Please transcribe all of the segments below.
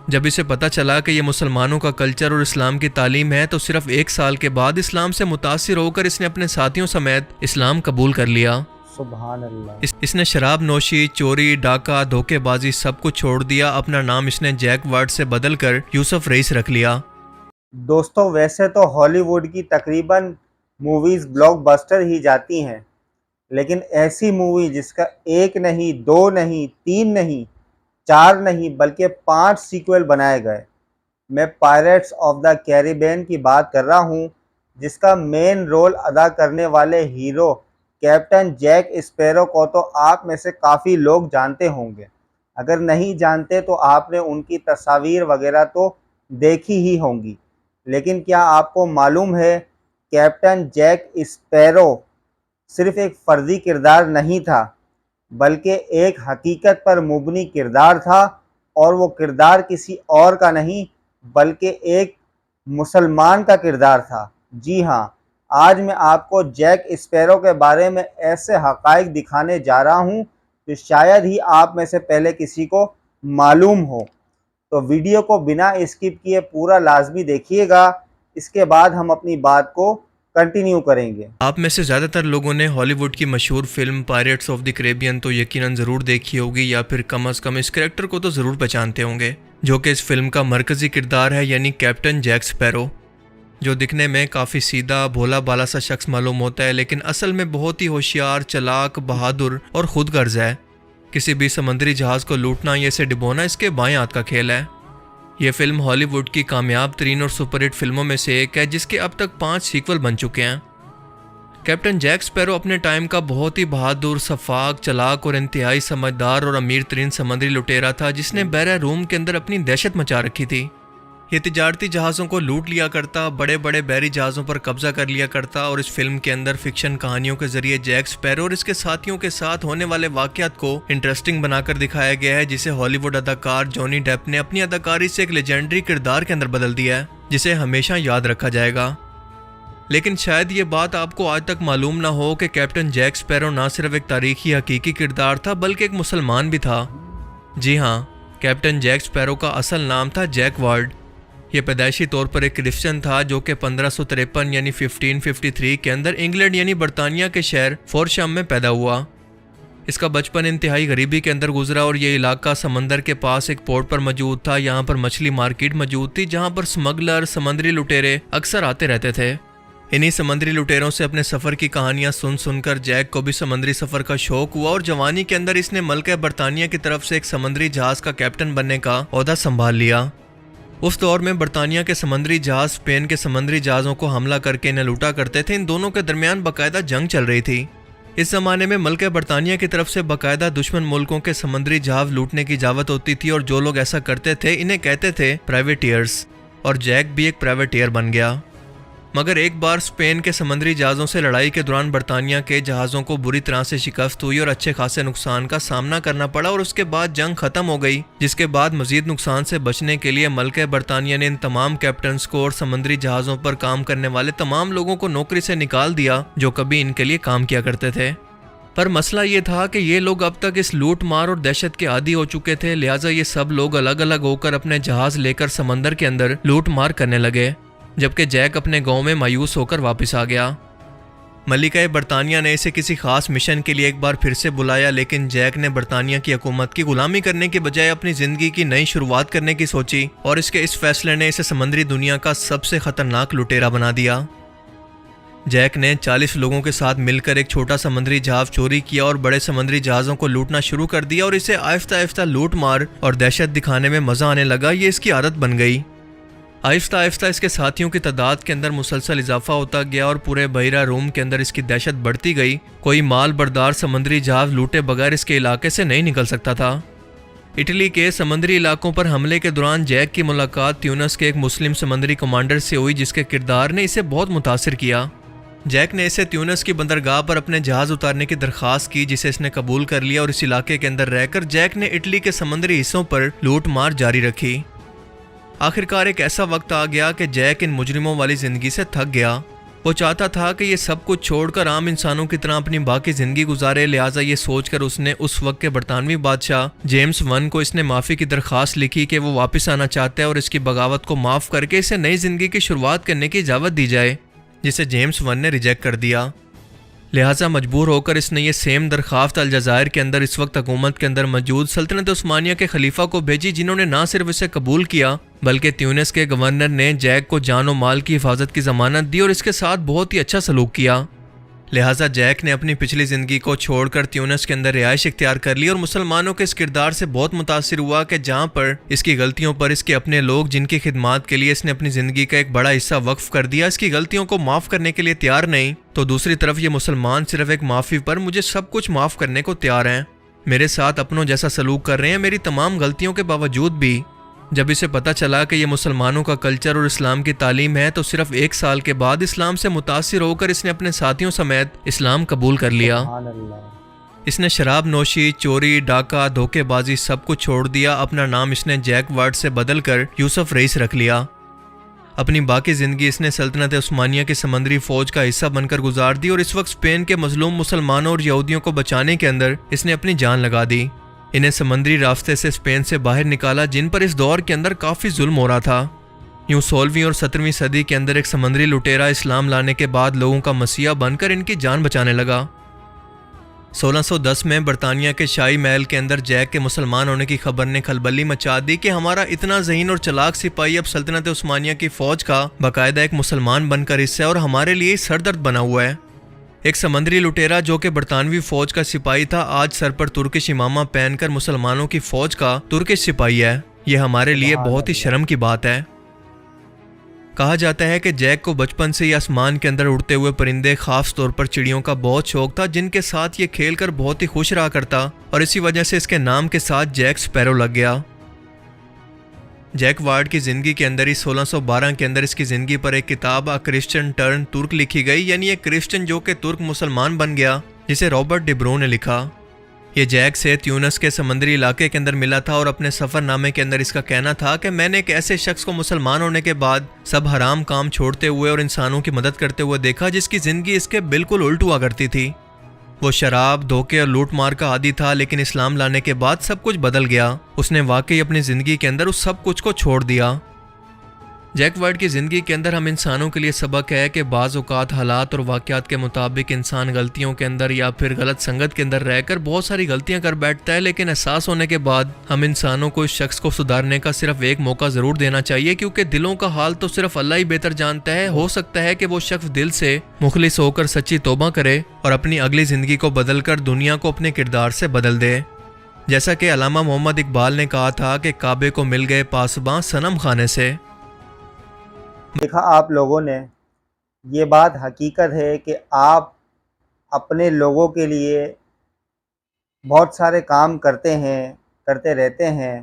جب اسے پتہ چلا کہ یہ مسلمانوں کا کلچر اور اسلام کی تعلیم ہے تو صرف 1 سال کے بعد اسلام سے متاثر ہو کر اس نے اپنے ساتھیوں سمیت اسلام قبول کر لیا۔ سبحان اللہ۔ اس نے شراب نوشی، چوری، ڈاکہ، دھوکے بازی سب کچھ چھوڑ دیا۔ اپنا نام اس نے جیک وارڈ سے بدل کر یوسف رئیس رکھ لیا۔ دوستو ویسے تو ہالی ووڈ کی تقریباً موویز بلاک بسٹر ہی جاتی ہیں، لیکن ایسی مووی جس کا 1 نہیں، 2 نہیں، 3 نہیں، 4 نہیں بلکہ 5 سیکوئل بنائے گئے۔ میں پائریٹس آف دا کیریبین کی بات کر رہا ہوں، جس کا مین رول ادا کرنے والے ہیرو کیپٹن جیک اسپیرو کو تو آپ میں سے کافی لوگ جانتے ہوں گے۔ اگر نہیں جانتے تو آپ نے ان کی تصاویر وغیرہ تو دیکھی ہی ہوں گی، لیکن کیا آپ کو معلوم ہے کیپٹن جیک اسپیرو صرف ایک فرضی کردار نہیں تھا، بلکہ ایک حقیقت پر مبنی کردار تھا، اور وہ کردار کسی اور کا نہیں بلکہ ایک مسلمان کا کردار تھا۔ جی ہاں، آج میں آپ کو جیک اسپیرو کے بارے میں ایسے حقائق دکھانے جا رہا ہوں جو شاید ہی آپ میں سے پہلے کسی کو معلوم ہو، تو ویڈیو کو بنا اسکپ کیے پورا لازمی دیکھیے گا، اس کے بعد ہم اپنی بات کو کنٹینیو کریں گے۔ آپ میں سے زیادہ تر لوگوں نے ہالی ووڈ کی مشہور film pyrites of the Caribbean تو یقیناً ضرور دیکھی ہوگی، یا پھر کم از کم اس کریکٹر کو تو ضرور پہچانتے ہوں گے، جو کہ اس فلم کا مرکزی کردار ہے، یعنی کیپٹن جیک اسپیرو، جو دکھنے میں کافی سیدھا بھولا بالا سا شخص معلوم ہوتا ہے، لیکن اصل میں بہت ہی ہوشیار، چلاک، بہادر اور خود غرض ہے۔ کسی بھی سمندری جہاز کو لوٹنا یا اسے ڈبونا اس کے بائیں ہاتھ کا کھیل ہے۔ یہ فلم ہالی ووڈ کی کامیاب ترین اور سپر ہٹ فلموں میں سے ایک ہے، جس کے اب تک 5 سیکول بن چکے ہیں۔ کیپٹن جیک اسپیرو اپنے ٹائم کا بہت ہی بہادر، شفاق، چلاک اور انتہائی سمجھدار اور امیر ترین سمندری لٹیرا تھا، جس نے بحر روم کے اندر اپنی دہشت مچا رکھی تھی۔ یہ تجارتی جہازوں کو لوٹ لیا کرتا، بڑے بڑے بحری جہازوں پر قبضہ کر لیا کرتا، اور اس فلم کے اندر فکشن کہانیوں کے ذریعے جیک اسپیرو اور اس کے ساتھیوں کے ساتھ ہونے والے واقعات کو انٹرسٹنگ بنا کر دکھایا گیا ہے، جسے ہالی ووڈ اداکار جونی ڈیپ نے اپنی اداکاری سے ایک لیجنڈری کردار کے اندر بدل دیا ہے، جسے ہمیشہ یاد رکھا جائے گا۔ لیکن شاید یہ بات آپ کو آج تک معلوم نہ ہو کہ کیپٹن جیک اسپیرو نہ صرف ایک تاریخی حقیقی کردار تھا بلکہ ایک مسلمان بھی تھا۔ جی ہاں، کیپٹن جیک اسپیرو کا اصل نام تھا جیک وارڈ۔ یہ پیدائشی طور پر ایک کرسچن تھا جو کہ 1553 یعنی 1553 کے اندر انگلینڈ یعنی برطانیہ کے شہر فورشام میں پیدا ہوا۔ اس کا بچپن انتہائی غریبی کے اندر گزرا، اور یہ علاقہ سمندر کے پاس ایک پورٹ پر موجود تھا۔ یہاں پر مچھلی مارکیٹ موجود تھی، جہاں پر سمگلر، سمندری لٹیرے اکثر آتے رہتے تھے۔ انہی سمندری لٹیروں سے اپنے سفر کی کہانیاں سن کر جیک کو بھی سمندری سفر کا شوق ہوا، اور جوانی کے اندر اس نے ملکہ برطانیہ کی طرف سے ایک سمندری جہاز کا کیپٹن بننے کا عہدہ سنبھال لیا۔ اس دور میں برطانیہ کے سمندری جہاز اسپین کے سمندری جہازوں کو حملہ کر کے انہیں لوٹا کرتے تھے۔ ان دونوں کے درمیان باقاعدہ جنگ چل رہی تھی۔ اس زمانے میں ملکہ برطانیہ کی طرف سے باقاعدہ دشمن ملکوں کے سمندری جہاز لوٹنے کی اجازت ہوتی تھی، اور جو لوگ ایسا کرتے تھے انہیں کہتے تھے پرائیویٹئرز، اور جیک بھی ایک پرائیویٹئر بن گیا۔ مگر ایک بار اسپین کے سمندری جہازوں سے لڑائی کے دوران برطانیہ کے جہازوں کو بری طرح سے شکست ہوئی اور اچھے خاصے نقصان کا سامنا کرنا پڑا، اور اس کے بعد جنگ ختم ہو گئی، جس کے بعد مزید نقصان سے بچنے کے لیے ملکہ برطانیہ نے ان تمام کیپٹنز کو اور سمندری جہازوں پر کام کرنے والے تمام لوگوں کو نوکری سے نکال دیا جو کبھی ان کے لیے کام کیا کرتے تھے۔ پر مسئلہ یہ تھا کہ یہ لوگ اب تک اس لوٹ مار اور دہشت کے عادی ہو چکے تھے، لہٰذا یہ سب لوگ الگ الگ ہو کر اپنے جہاز لے کر سمندر کے اندر لوٹ مار کرنے لگے، جبکہ جیک اپنے گاؤں میں مایوس ہو کر واپس آ گیا۔ ملکہ برطانیہ نے اسے کسی خاص مشن کے لیے ایک بار پھر سے بلایا، لیکن جیک نے برطانیہ کی حکومت کی غلامی کرنے کے بجائے اپنی زندگی کی نئی شروعات کرنے کی سوچی، اور اس کے اس فیصلے نے اسے سمندری دنیا کا سب سے خطرناک لٹیرا بنا دیا۔ جیک نے 40 لوگوں کے ساتھ مل کر ایک چھوٹا سمندری جہاز چوری کیا اور بڑے سمندری جہازوں کو لوٹنا شروع کر دیا، اور اسے آہستہ آہستہ لوٹ مار اور دہشت دکھانے میں مزہ آنے لگا۔ یہ اس کی عادت بن گئی۔ آہستہ آہستہ اس کے ساتھیوں کی تعداد کے اندر مسلسل اضافہ ہوتا گیا، اور پورے بحیرہ روم کے اندر اس کی دہشت بڑھتی گئی۔ کوئی مال بردار سمندری جہاز لوٹے بغیر اس کے علاقے سے نہیں نکل سکتا تھا۔ اٹلی کے سمندری علاقوں پر حملے کے دوران جیک کی ملاقات تیونس کے ایک مسلم سمندری کمانڈر سے ہوئی، جس کے کردار نے اسے بہت متاثر کیا۔ جیک نے اسے تیونس کی بندرگاہ پر اپنے جہاز اتارنے کی درخواست کی، جسے اس نے قبول کر لیا، اور اس علاقے کے اندر رہ کر جیک نے اٹلی کے سمندری حصوں پر لوٹ مار جاری رکھی۔ آخرکار ایک ایسا وقت آ گیا کہ جیک ان مجرموں والی زندگی سے تھک گیا۔ وہ چاہتا تھا کہ یہ سب کچھ چھوڑ کر عام انسانوں کی طرح اپنی باقی زندگی گزارے، لہٰذا یہ سوچ کر اس نے اس وقت کے برطانوی بادشاہ جیمز ون کو اس نے معافی کی درخواست لکھی کہ وہ واپس آنا چاہتا ہے اور اس کی بغاوت کو معاف کر کے اسے نئی زندگی کی شروعات کرنے کی اجازت دی جائے، جسے جیمز ون نے ریجیکٹ کر دیا۔ لہٰذا مجبور ہو کر اس نے یہ سیم درخواست الجزائر کے اندر اس وقت حکومت کے اندر موجود سلطنت عثمانیہ کے خلیفہ کو بھیجی، جنہوں نے نہ صرف اسے قبول کیا بلکہ تیونس کے گورنر نے جیک کو جان و مال کی حفاظت کی ضمانت دی اور اس کے ساتھ بہت ہی اچھا سلوک کیا۔ لہٰذا جیک نے اپنی پچھلی زندگی کو چھوڑ کر تیونس کے اندر رہائش اختیار کر لی اور مسلمانوں کے اس کردار سے بہت متاثر ہوا کہ جہاں پر اس کی غلطیوں پر اس کے اپنے لوگ جن کی خدمات کے لیے اس نے اپنی زندگی کا ایک بڑا حصہ وقف کر دیا اس کی غلطیوں کو معاف کرنے کے لیے تیار نہیں، تو دوسری طرف یہ مسلمان صرف ایک معافی پر مجھے سب کچھ معاف کرنے کو تیار ہیں، میرے ساتھ اپنوں جیسا سلوک کر رہے ہیں میری تمام غلطیوں کے باوجود بھی۔ جب اسے پتہ چلا کہ یہ مسلمانوں کا کلچر اور اسلام کی تعلیم ہے تو صرف 1 سال کے بعد اسلام سے متاثر ہو کر اس نے اپنے ساتھیوں سمیت اسلام قبول کر لیا۔ سبحان اللہ۔ اس نے شراب نوشی، چوری، ڈاکہ، دھوکے بازی سب کچھ چھوڑ دیا، اپنا نام اس نے جیک وارڈ سے بدل کر یوسف رئیس رکھ لیا۔ اپنی باقی زندگی اس نے سلطنت عثمانیہ کی سمندری فوج کا حصہ بن کر گزار دی اور اس وقت اسپین کے مظلوم مسلمانوں اور یہودیوں کو بچانے کے اندر اس نے اپنی جان لگا دی، انہیں سمندری راستے سے اسپین سے باہر نکالا جن پر اس دور کے اندر کافی ظلم ہو رہا تھا۔ یوں 16ویں اور 17ویں صدی کے اندر ایک سمندری لٹیرا اسلام لانے کے بعد لوگوں کا مسیحا بن کر ان کی جان بچانے لگا۔ 1610 میں برطانیہ کے شاہی محل کے اندر جیک کے مسلمان ہونے کی خبر نے کھلبلی مچا دی کہ ہمارا اتنا ذہین اور چلاک سپاہی اب سلطنت عثمانیہ کی فوج کا باقاعدہ ایک مسلمان بن کر حصہ ہے اور ہمارے لیے سر درد بنا ہوا ہے۔ ایک سمندری لٹیرا جو کہ برطانوی فوج کا سپاہی تھا آج سر پر ترکش امامہ پہن کر مسلمانوں کی فوج کا ترکش سپاہی ہے، یہ ہمارے لیے بہت ہی شرم کی بات ہے۔ کہا جاتا ہے کہ جیک کو بچپن سے ہی آسمان کے اندر اڑتے ہوئے پرندے خاص طور پر چڑیوں کا بہت شوق تھا جن کے ساتھ یہ کھیل کر بہت ہی خوش رہا کرتا اور اسی وجہ سے اس کے نام کے ساتھ جیک سپیرو لگ گیا۔ جیک وارڈ کی زندگی کے اندر ہی 1612 کے اندر اس کی زندگی پر ایک کتاب اے کرسچن ٹرن ترک لکھی گئی، یعنی ایک کرسچن جو کہ ترک مسلمان بن گیا، جسے رابرٹ ڈیبرو نے لکھا۔ یہ جیک سے تیونس کے سمندری علاقے کے اندر ملا تھا اور اپنے سفر نامے کے اندر اس کا کہنا تھا کہ میں نے ایک ایسے شخص کو مسلمان ہونے کے بعد سب حرام کام چھوڑتے ہوئے اور انسانوں کی مدد کرتے ہوئے دیکھا جس کی زندگی اس کے بالکل الٹ ہوا کرتی تھی۔ وہ شراب، دھوکے اور لوٹ مار کا عادی تھا، لیکن اسلام لانے کے بعد سب کچھ بدل گیا، اس نے واقعی اپنی زندگی کے اندر اس سب کچھ کو چھوڑ دیا۔ جیک وارڈ کی زندگی کے اندر ہم انسانوں کے لیے سبق ہے کہ بعض اوقات حالات اور واقعات کے مطابق انسان غلطیوں کے اندر یا پھر غلط سنگت کے اندر رہ کر بہت ساری غلطیاں کر بیٹھتا ہے، لیکن احساس ہونے کے بعد ہم انسانوں کو اس شخص کو سدھارنے کا صرف ایک موقع ضرور دینا چاہیے، کیونکہ دلوں کا حال تو صرف اللہ ہی بہتر جانتا ہے۔ ہو سکتا ہے کہ وہ شخص دل سے مخلص ہو کر سچی توبہ کرے اور اپنی اگلی زندگی کو بدل کر دنیا کو اپنے کردار سے بدل دے۔ جیسا کہ علامہ محمد اقبال نے کہا تھا کہ کعبے کو مل گئے پاسباں صنم خانے سے۔ دیکھا آپ لوگوں نے، یہ بات حقیقت ہے کہ آپ اپنے لوگوں کے لیے بہت سارے کام کرتے رہتے ہیں،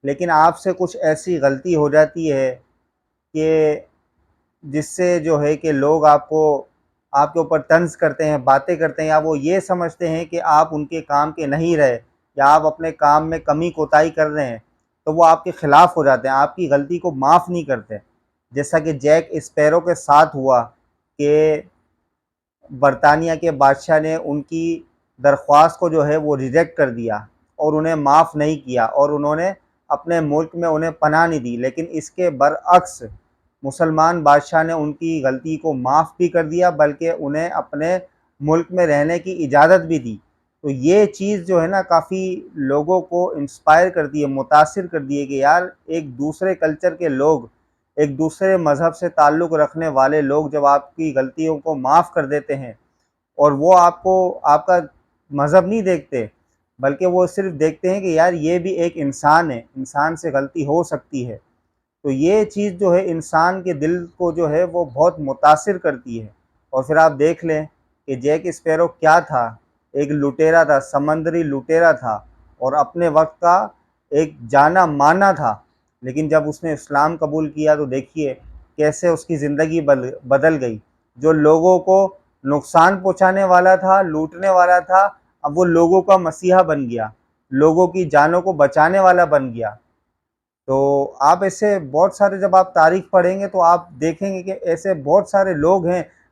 لیکن آپ سے کچھ ایسی غلطی ہو جاتی ہے کہ جس سے جو ہے کہ لوگ آپ کے اوپر طنز کرتے ہیں، باتیں کرتے ہیں، یا وہ یہ سمجھتے ہیں کہ آپ ان کے کام کے نہیں رہے یا آپ اپنے کام میں کمی کوتاہی کر رہے ہیں، تو وہ آپ کے خلاف ہو جاتے ہیں، آپ کی غلطی کو معاف نہیں کرتے۔ جیسا کہ جیک اسپیرو کے ساتھ ہوا کہ برطانیہ کے بادشاہ نے ان کی درخواست کو جو ہے وہ ریجیکٹ کر دیا اور انہیں معاف نہیں کیا اور انہوں نے اپنے ملک میں انہیں پناہ نہیں دی، لیکن اس کے برعکس مسلمان بادشاہ نے ان کی غلطی کو معاف بھی کر دیا بلکہ انہیں اپنے ملک میں رہنے کی اجازت بھی دی۔ تو یہ چیز جو ہے نا کافی لوگوں کو انسپائر کرتی ہے، متاثر کرتی ہے کہ یار ایک دوسرے کلچر کے لوگ، ایک دوسرے مذہب سے تعلق رکھنے والے لوگ جب آپ کی غلطیوں کو معاف کر دیتے ہیں اور وہ آپ کا مذہب نہیں دیکھتے بلکہ وہ صرف دیکھتے ہیں کہ یار یہ بھی ایک انسان ہے، انسان سے غلطی ہو سکتی ہے، تو یہ چیز جو ہے انسان کے دل کو جو ہے وہ بہت متاثر کرتی ہے۔ اور پھر آپ دیکھ لیں کہ جیک اسپیرو کیا تھا، ایک لٹیرا تھا، سمندری لٹیرا تھا اور اپنے وقت کا ایک جانا مانا تھا، لیکن جب اس نے اسلام قبول کیا تو دیکھیے کیسے اس کی زندگی بدل گئی۔ جو لوگوں کو نقصان پہنچانے والا تھا، لوٹنے والا تھا، اب وہ لوگوں کا مسیحا بن گیا، لوگوں کی جانوں کو بچانے والا بن گیا۔ تو آپ ایسے بہت سارے جب آپ تاریخ پڑھیں گے تو آپ دیکھیں گے کہ ایسے بہت سارے لوگ ہیں